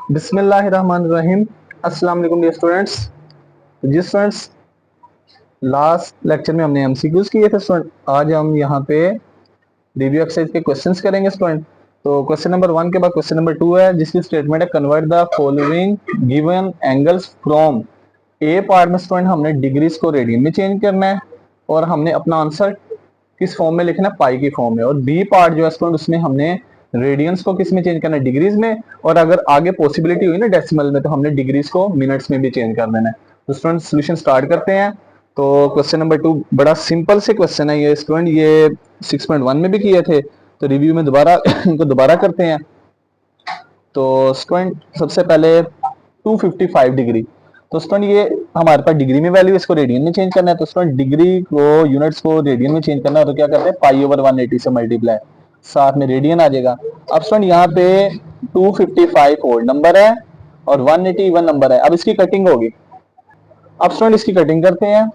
बिस्मिल्लाहिर्रहमानिर्रहीम। अस्सलाम वालेकुम डियर स्टूडेंट्स। जी स्टूडेंट्स, लास्ट लेक्चर में हमने एमसीक्यूज किए थे स्टूडेंट। आज हम यहाँ पे रिव्यू एक्सरसाइज के क्वेश्चंस करेंगे स्टूडेंट। तो क्वेश्चन नंबर 1 के बाद क्वेश्चन नंबर 2 है, जिसकी स्टेटमेंट है convert the following given angles from. A part में स्टूडेंट हमने डिग्रीज को रेडियन में चेंज करना है और हमने अपना आंसर किस फॉर्म में लिखना है, पाई की फॉर्म में। और बी पार्ट जो है स्टूडेंट, उसमें हमने रेडियंस को किस में चेंज करना है, डिग्रीज में। और अगर आगे पॉसिबिलिटी हुई ना डेसिमल में, तो हमने डिग्रीज को मिनट्स में भी चेंज कर देना है। तो स्टूडेंट सोल्यूशन स्टार्ट करते हैं। तो क्वेश्चन नंबर 2 बड़ा सिंपल से क्वेश्चन है ये स्टूडेंट, ये 6.1 में भी किए थे, तो रिव्यू में दोबारा इनको दोबारा करते हैं। तो स्टूडेंट सबसे पहले 255 डिग्री, तो स्टूडेंट ये हमारे पास डिग्री में वैल्यू, इसको रेडियन में चेंज करना है। तो स्टूडेंट डिग्री को, यूनिट्स को रेडियन में चेंज करना है, तो क्या करते हैं, पाई ओवर 180 से मल्टीप्लाई, साथ में रेडियन आ जाएगा। अब स्टूडेंट यहाँ पे 255 होल नंबर है और 180 इवन नंबर है। अब इसकी कटिंग होगी। अब स्टूडेंट इसकी कटिंग करते हैं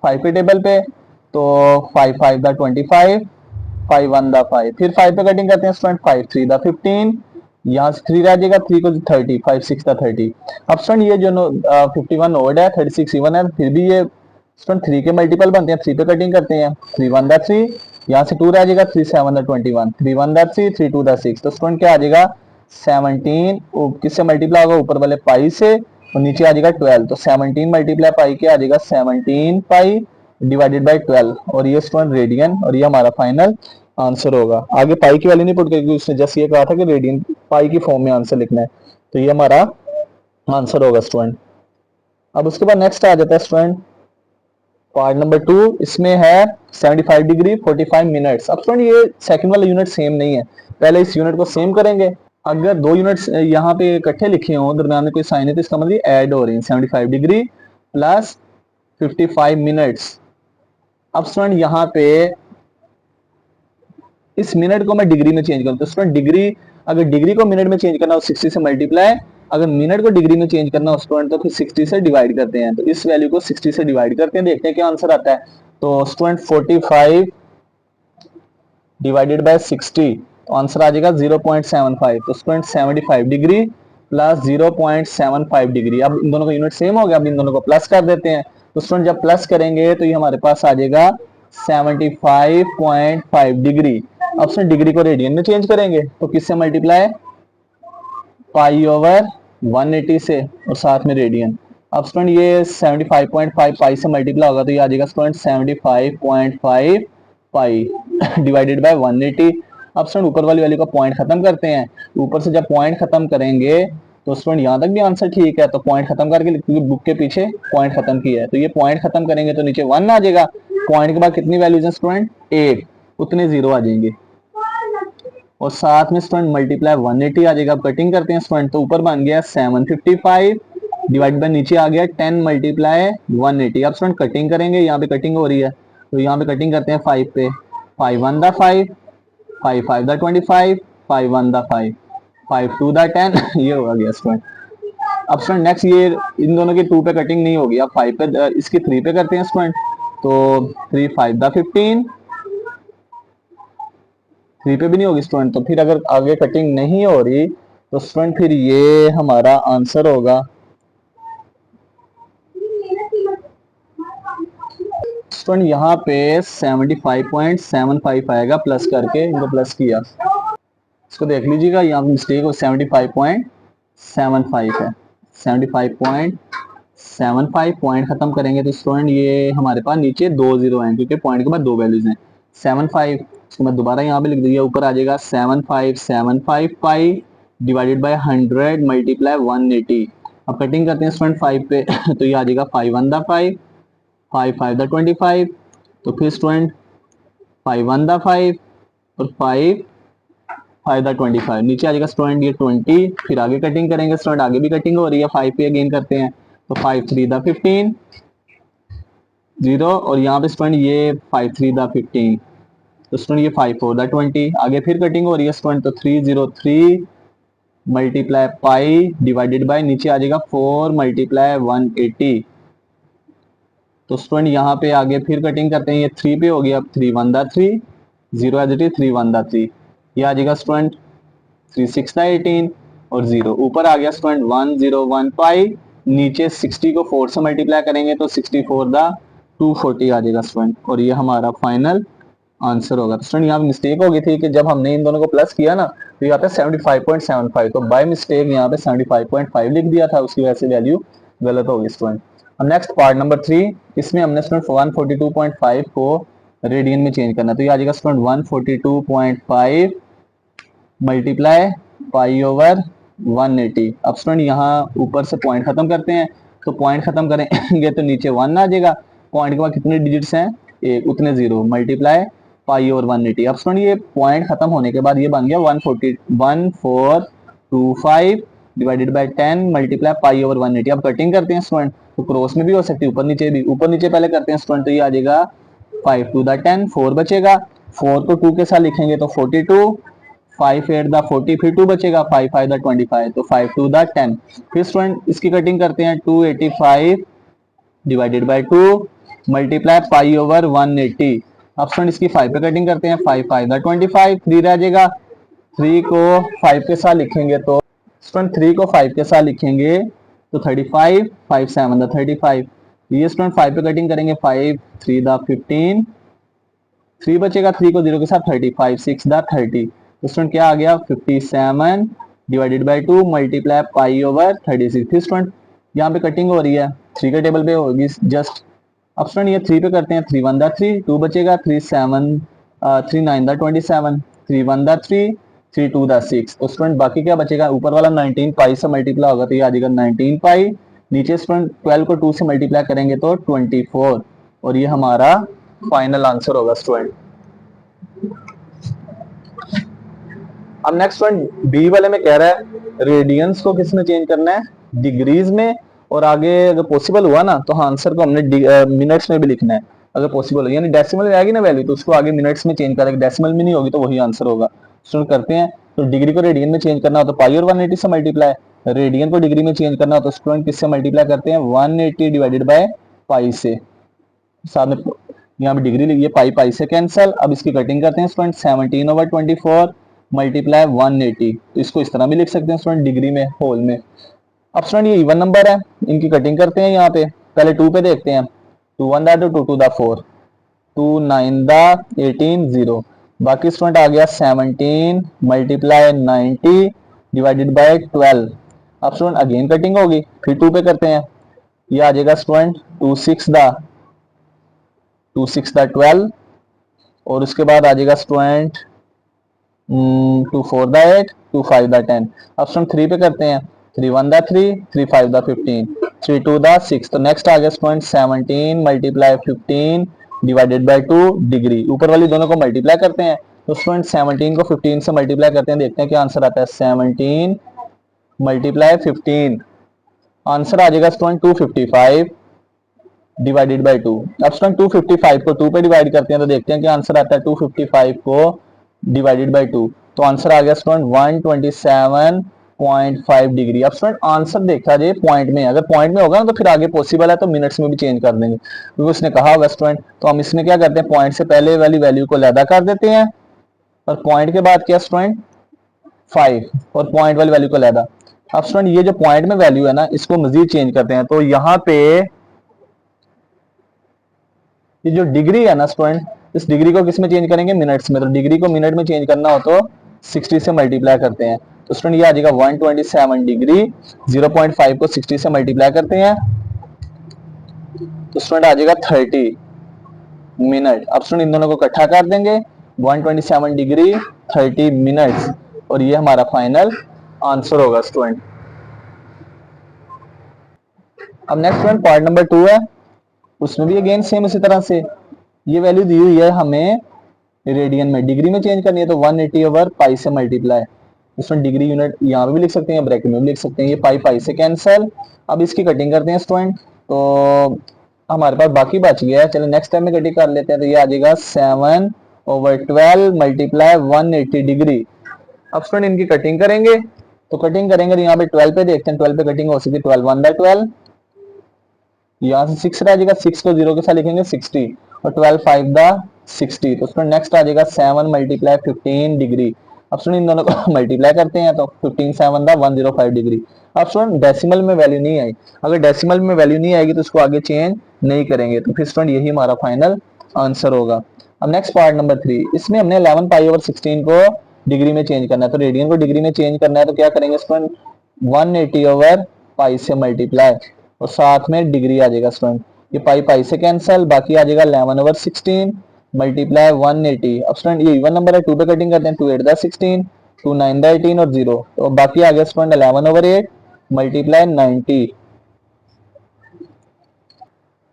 5 के टेबल पे। तो 5 5 द 25, 5 1 द 5, फिर 5 पे कटिंग करते हैं स्टूडेंट, 5 3 द 15, यहाँ से 3 रह जाएगा, 3 को 30, 5 6 द 30। अब स्टूडेंट ये जो 51 ओड है, 36 इवन है, फिर भी ये स्टूडेंट 3 के मल्टीपल बनते हैं। 3 पे कटिंग करते हैं, 3 1 द 3, यहाँ से 2 रह जाएगा, 3 7 द 21, 3 1 द 3, 3 2 द 6। तो स्टूडेंट क्या आ जाएगा, 17 किससे मल्टीप्लाई होगा, ऊपर वाले पाई से, और नीचे आ जाएगा 12। तो 17 मल्टीप्लाई पाई के आ जाएगा 17 पाई डिवाइडेड बाई 12, और ये स्टूडेंट रेडियन, और ये हमारा फाइनल आंसर होगा। आगे पाई की वैल्यू नहीं पुट करेगी, उसने जस्ट ये कहा था कि रेडियन पाई की फॉर्म में आंसर लिखना है, तो ये हमारा आंसर होगा स्टूडेंट। अब उसके बाद नेक्स्ट आ जाता है स्टूडेंट पार्ट नंबर 2, इसमें है 75 डिग्री 45 मिनट्स। अब स्टूडेंट ये सेकंड वाला यूनिट सेम नहीं है, पहले इस यूनिट को सेम करेंगे। अगर दो यूनिट्स यहाँ पे इकट्ठे लिखे हों, दरम्यान में कोई साइन है, तो इसका मतलब ऐड हो रही है, 75 डिग्री प्लस 55 मिनट्स। अब स्टूडेंट यहाँ पे इस मिनट को मैं डिग्री में चेंज करूँ, तो स्टूडेंट डिग्री, अगर डिग्री को मिनट में चेंज करना हो 60 से मल्टीप्लाई, अगर मिनट को डिग्री में चेंज करना हो स्टूडेंट, तो फिर 60 से डिवाइड करते हैं। तो इस वैल्यू को 60 से डिवाइड करते हैं, देखते हैं क्या आंसर आता है। तो स्टूडेंट 45 डिवाइडेड बाय 60, तो आंसर आ जाएगा 0.75। तो स्टूडेंट 75 डिग्री प्लस 0.75 डिग्री। अब इन दोनों का यूनिट सेम हो गया, अब इन दोनों को प्लस कर देते हैं। तो स्टूडेंट जब प्लस करेंगे तो ये हमारे पास आ जाएगा 75.5 डिग्री। अब स्टूडेंट डिग्री को रेडियन में चेंज करेंगे, तो किससे मल्टीप्लाई, पाई ओवर 180 से, और साथ में रेडियन। अब स्टूडेंट ये 75.5 पाई से मल्टीप्लाई होगा, तो ये आ जाएगा स्टूडेंट 75.5 पाई डिवाइडेड बाय 180। अब स्टूडेंट ऊपर वाली वैल्यू का पॉइंट खत्म करते हैं। ऊपर से जब पॉइंट खत्म करेंगे, तो स्टूडेंट यहाँ तक भी आंसर ठीक है, तो पॉइंट खत्म करके, क्योंकि बुक के पीछे पॉइंट खत्म किया है, तो ये पॉइंट खत्म करेंगे तो नीचे 1 आ जाएगा। पॉइंट के बाद कितनी वैल्यूज हैं स्टूडेंट, 8, उतने जीरो आ जाएंगे, और साथ में स्टूडेंट मल्टीप्लाई 180 आ जाएगा। अब कटिंग करते हैं स्टूडेंट, तो ऊपर बन गया 755 डिवाइड बाय, नीचे आ गया 10 मल्टीप्लाई 180। अब स्टूडेंट कटिंग करेंगे, यहाँ पे कटिंग हो रही है, तो यहाँ पे कटिंग करते हैं 5 पे, 5 1 द 5, 5 5 द 25, 5 1 द 5, 5 2 द 10 ये हो गया स्टूडेंट। अब स्टूडेंट नेक्स्ट, ये इन दोनों की 2 पे कटिंग नहीं होगी, अब 5 पे, इसकी 3 पे करते हैं स्टूडेंट। तो 3 5 द 15, 3 पे भी नहीं होगी स्टूडेंट, तो फिर अगर आगे कटिंग नहीं हो रही, तो स्टूडेंट फिर ये हमारा आंसर होगा स्टूडेंट, यहाँ पे 75.75 आएगा, प्लस करके इनको प्लस किया, इसको देख लीजिएगा, यहाँ पे मिस्टेक हो, 75.75 है, 75.75 पॉइंट खत्म करेंगे, तो स्टूडेंट ये हमारे पास नीचे 2 जीरो हैं, क्योंकि पॉइंट के बाद 2 वैल्यूज हैं। 75, इसको मैं दोबारा यहाँ पे लिख दिया, ऊपर आ जाएगा 7575 पाई डिवाइडेड बाय 100 मल्टीप्लाई 180। अब कटिंग करते हैं स्टूडेंट 5 पे तो ये आ जाएगा 5 1 द 5, 5 5 द 25, तो फिर स्टूडेंट 5 1 द 5 और 5 5 द 25, नीचे आ जाएगा स्टूडेंट ये 20। फिर आगे कटिंग करेंगे स्टूडेंट, आगे भी कटिंग हो रही है, 5 पे अगेन करते हैं, तो 5 3 द 15 0, और यहाँ पे स्टूडेंट ये 5 3 द 15, तो स्टूडेंट ये 5 4 द 20। आगे फिर कटिंग हो रही है स्टूडेंट, तो 303 मल्टीप्लाई पाई डिवाइडेड बाय, नीचे आ जाएगा 4 मल्टीप्लाई 180। तो स्टूडेंट यहाँ पे आगे फिर कटिंग करते हैं, ये 3 पे हो गया, अब 3 1 the 3, 0 as it is, 3 1 the 3, ये आ जाएगा स्टूडेंट 3 6 द 18, और 0 ऊपर आ गया स्टूडेंट 101 पाई, नीचे 60 को 4 से मल्टीप्लाई करेंगे तो 64 द 240 आ जाएगा स्टूडेंट, और ये हमारा फाइनल आंसर होगा। तो स्टूडेंट यहाँ पे मिस्टेक हो गई थी कि जब हमने इन दोनों को प्लस किया ना तो यहाँ पे 75.75, तो बाय मिस्टेक यहाँ पे 75.5 लिख दिया था, उसकी वजह से वैल्यू गलत होगी स्टूडेंट। अब नेक्स्ट पार्ट नंबर 3, इसमें हमने स्टूडेंट 142.5 को रेडियन में चेंज करना है, तो ये आ जाएगा स्टूडेंट 142.5 मल्टीप्लाई पाई ओवर 180। अब स्टूडेंट यहाँ ऊपर से पॉइंट खत्म करते हैं, तो पॉइंट खत्म करेंगे तो नीचे 1 आ जाएगा, पॉइंट के बाद कितने डिजिट्स हैं, एक, उतने 0 मल्टीप्लाई पाई ओवर 180। अब स्टूडेंट ये पॉइंट खत्म होने के बाद ये बन गया 1425 divided by 10 multiply pi over 180। अब कटिंग करते हैं स्टूडेंट, तो क्रॉस में भी हो सकती है, ऊपर नीचे भी, ऊपर नीचे पहले करते हैं स्टूडेंट, तो ये आ जाएगा 5 टू द 10, 4 बचेगा, 4 को 2 के साथ लिखेंगे तो 42, 5 8 द 40, फिर 2 बचेगा, 5 5 द 25, तो 5 टू द 10। फिर स्टूडेंट इसकी कटिंग करते हैं, 285 divided by 2 multiply pi over 180। अब स्टूडेंट इसकी 5 पे कटिंग करते हैं, 5 5 द 25, 3 रह जाएगा, 3 को 5 के साथ लिखेंगे तो स्टूडेंट 3 को 5 के साथ लिखेंगे तो 35, 5 7 द 35, ये स्टूडेंट 5 पे कटिंग करेंगे, 5 3 द 15, 3 बचेगा, 3 को 0 के साथ 35, 6 द 30, तो स्टूडेंट क्या आ गया 57 divided by 2 multiply pi over 36। फिर स्टूडेंट यहाँ पे कटिंग हो रही है, 3 के टेबल पे होगी जस्ट। अब स्टूडेंट ये 3 पे करते हैं, 3 1 द 3, 2 बचेगा, 3 7 3 9 द 27, 3 1 द 3, 3 2 द 6, तो स्टूडेंट बाकी क्या बचेगा, ऊपर वाला 19 पाई से मल्टीप्लाई होगा तो ये आ जाएगा 19 पाई, नीचे स्टूडेंट 12 को 2 से मल्टीप्लाई करेंगे तो 24, और ये हमारा फाइनल आंसर होगा स्टूडेंट। अब नेक्स्ट वन बी वाले में कह रहा है रेडियंस को किसमें चेंज करना है, डिग्रीज में, और आगे अगर पॉसिबल हुआ ना तो आंसर को हमने मिनट्स में भी लिखना है, अगर पॉसिबल हो, यानी डेसिमल में आएगी ना वैल्यू तो उसको आगे मिनट्स में चेंज करेंगे, डेसिमल में नहीं होगी तो वही आंसर होगा। स्टूडेंट करते हैं, तो डिग्री को रेडियन में चेंज करना हो तो पाई और 180 से मल्टीप्लाई, रेडियन को डिग्री में चेंज करना हो तो स्टूडेंट किससे मल्टीप्लाई करते हैं, 180 डिवाइडेड बाय पाई से, साथ में यहाँ पे डिग्री लिखिए, पाई पाई से कैंसल। अब इसकी कटिंग करते हैं स्टूडेंट, 17 ओवर 24 मल्टीप्लाई 180, तो इसको इस तरह भी लिख सकते हैं स्टूडेंट डिग्री में, होल में। अब स्टूडेंट ये इवन नंबर है, इनकी कटिंग करते हैं, यहाँ पे पहले 2 पे देखते हैं, 2 1 द 2 2 द 4, 2 9 द 18 0, बाकी स्टूडेंट आ गया 17 मल्टीप्लाई 90 डिवाइडेड बाय 12। अब स्टूडेंट अगेन कटिंग होगी, फिर 2 पे करते हैं, ये आ जाएगा स्टूडेंट 2 6 द 12, और उसके बाद आ जाएगा स्टूडेंट 2 4 द 8, 2 5 द 10। अब स्टूडेंट 3 पे करते हैं, 3 1 द 3, 3 5 द 15, 3 2 द 6, तो नेक्स्ट आ गया student 17 multiply 15 divided by 2 degree, ऊपर वाली दोनों को मल्टीप्लाई करते हैं, तो स्टूडेंट 17 को 15 से मल्टीप्लाई करते हैं, देखते हैं क्या आंसर आता है, 17 मल्टीप्लाई 15, आंसर आ जाएगा स्टूडेंट 255 डिवाइडेड बाय 2। अब स्टूडेंट 255 को 2 पे डिवाइड करते हैं तो देखते हैं क्या आंसर आता है, 255 को डिवाइडेड बाय 2, तो आंसर आ गया स्टूडेंट 127.5 डिग्री। अब स्टूडेंट आंसर देखा जाए पॉइंट में, अगर पॉइंट में होगा ना तो फिर आगे पॉसिबल है तो मिनट्स में भी चेंज कर देंगे, क्योंकि उसने कहा होगा स्टूडेंट, तो हम इसमें क्या करते हैं, पॉइंट से पहले वाली वैल्यू को लैदा कर देते हैं, और पॉइंट के बाद क्या स्टूडेंट 5, और पॉइंट वाली वैल्यू को लैदा। अब स्टूडेंट ये जो पॉइंट में वैल्यू है ना इसको मजीद चेंज करते हैं, तो यहाँ पे ये जो डिग्री है ना स्टूडेंट, इस डिग्री को किस में चेंज करेंगे, मिनट्स में, तो डिग्री को मिनट में चेंज करना हो तो 60 से मल्टीप्लाई करते हैं, तो स्टूडेंट ये आ जाएगा 127 डिग्री, 0.5 को 60 से मल्टीप्लाई करते हैं तो स्टूडेंट आ जाएगा 30 मिनट। अब स्टूडेंट इन दोनों को इकट्ठा कर देंगे, 127 डिग्री 30 मिनट्स, और ये हमारा फाइनल आंसर होगा स्टूडेंट। अब नेक्स्ट स्टूडेंट पार्ट नंबर 2 है, उसमें भी अगेन सेम इसी तरह से ये वैल्यू दी हुई है हमें रेडियन में, डिग्री में चेंज करनी है तो 180 ओवर पाई से मल्टीप्लाई, इसमें डिग्री यूनिट यहाँ पे भी लिख सकते हैं, ब्रैकेट में भी लिख सकते हैं, ये पाई पाई से कैंसल। अब इसकी कटिंग करते हैं स्टूडेंट, तो हमारे पास बाकी बच गया है, चलो नेक्स्ट टाइम में कटिंग कर लेते हैं, तो ये आ जाएगा 7 ओवर 12 मल्टीप्लाई 180 डिग्री। अब स्टूडेंट इनकी कटिंग करेंगे, तो कटिंग करेंगे तो यहाँ पे 12 पे देखते हैं, 12 पे कटिंग हो सकती है, 12 1 12, यहाँ से 6 रह जाएगा, 6 को 0 के साथ लिखेंगे 60, और 12 5 द 60, तो उसमें नेक्स्ट आ जाएगा 7 मल्टीप्लाई 15 डिग्री, अब स्टूडेंट इन दोनों को मल्टीप्लाई करते हैं तो 15 7 दा 105 डिग्री। अब स्टूडेंट डेसिमल में वैल्यू नहीं आई, अगर डेसिमल में वैल्यू नहीं आएगी तो इसको आगे चेंज नहीं करेंगे, तो फिर स्टूडेंट यही हमारा फाइनल आंसर होगा। अब नेक्स्ट पार्ट नंबर 3, इसमें हमने 11 पाई ओवर 16 को डिग्री में चेंज करना है, तो रेडियन को डिग्री में चेंज करना है तो क्या करेंगे स्टूडेंट, 180 ओवर पाई से मल्टीप्लाई और साथ में डिग्री आ जाएगा स्टूडेंट, ये पाई पाई से कैंसिल, बाकी आ जाएगा 11 ओवर 16 मल्टीप्लाई 180। अब स्टूडेंट ये इवन नंबर है, 2 पे कटिंग करते हैं, 2 8 दा 16, 2 9 दा 18 और 0, तो बाकी आ गया स्टूडेंट 11 ओवर 8 मल्टीप्लाई 90।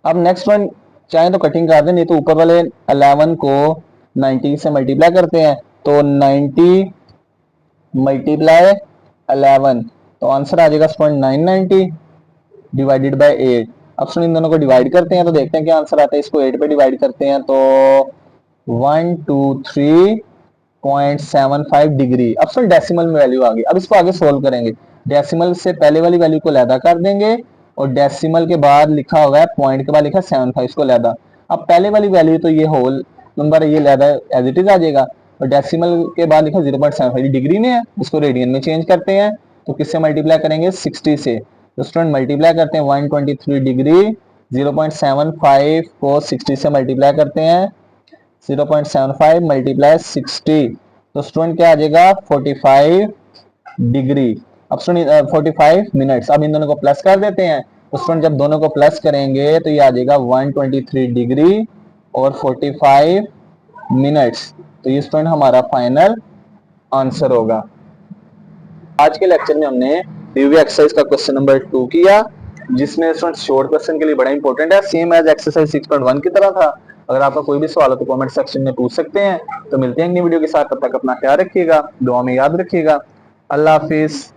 अब नेक्स्ट वन चाहे तो कटिंग कर दें, नहीं तो ऊपर वाले 11 को 90 से मल्टीप्लाई करते हैं, तो 90 मल्टीप्लाई 11, तो आंसर आ जाएगा स्टूडेंट 990 डिवाइडेड बाय 8। अब स्टूडेंट इन दोनों को डिवाइड करते हैं तो देखते हैं क्या आंसर आता है, इसको 8 पे डिवाइड करते हैं तो 123.75 डिग्री। अब स्टूडेंट डेसिमल में वैल्यू आ गई, अब इसको आगे सोल्व करेंगे, डेसिमल से पहले वाली वैल्यू को लैदा कर देंगे और डेसिमल के बाद लिखा हुआ है, पॉइंट के बाद लिखा है 75, इसको लैदा, अब पहले वाली वैल्यू तो ये होल नंबर है, ये लैदा एज इट इज आ जाएगा, और डेसिमल के बाद लिखा 0.75 डिग्री में है, इसको रेडियन में चेंज करते हैं, तो किससे मल्टीप्लाई करेंगे, 60 से, तो स्टूडेंट मल्टीप्लाई करते हैं 123 डिग्री 0.75 को 60 से मल्टीप्लाई करते हैं, 0.75 मल्टीप्लाई 60, तो स्टूडेंट क्या आ जाएगा 45 डिग्री। अब स्टूडेंट 45 मिनट्स, अब इन दोनों को प्लस कर देते हैं, तो स्टूडेंट जब दोनों को प्लस करेंगे तो ये आ जाएगा 123 डिग्री और 45 मिनट्स, तो ये स्टूडेंट हमारा फाइनल आंसर होगा। आज के लेक्चर में हमने रिव्यू एक्सरसाइज का क्वेश्चन नंबर 2 किया, जिसमें स्टूडेंट शॉर्ट क्वेश्चन के लिए बड़ा इंपॉर्टेंट है, सेम एज एक्सरसाइज 6.1 की तरह था। अगर आपका कोई भी सवाल हो तो कमेंट सेक्शन में पूछ सकते हैं। तो मिलते हैं अगली वीडियो के साथ, तब तक अपना ख्याल रखिएगा, दुआ में याद रखिएगा। अल्लाह हाफिज।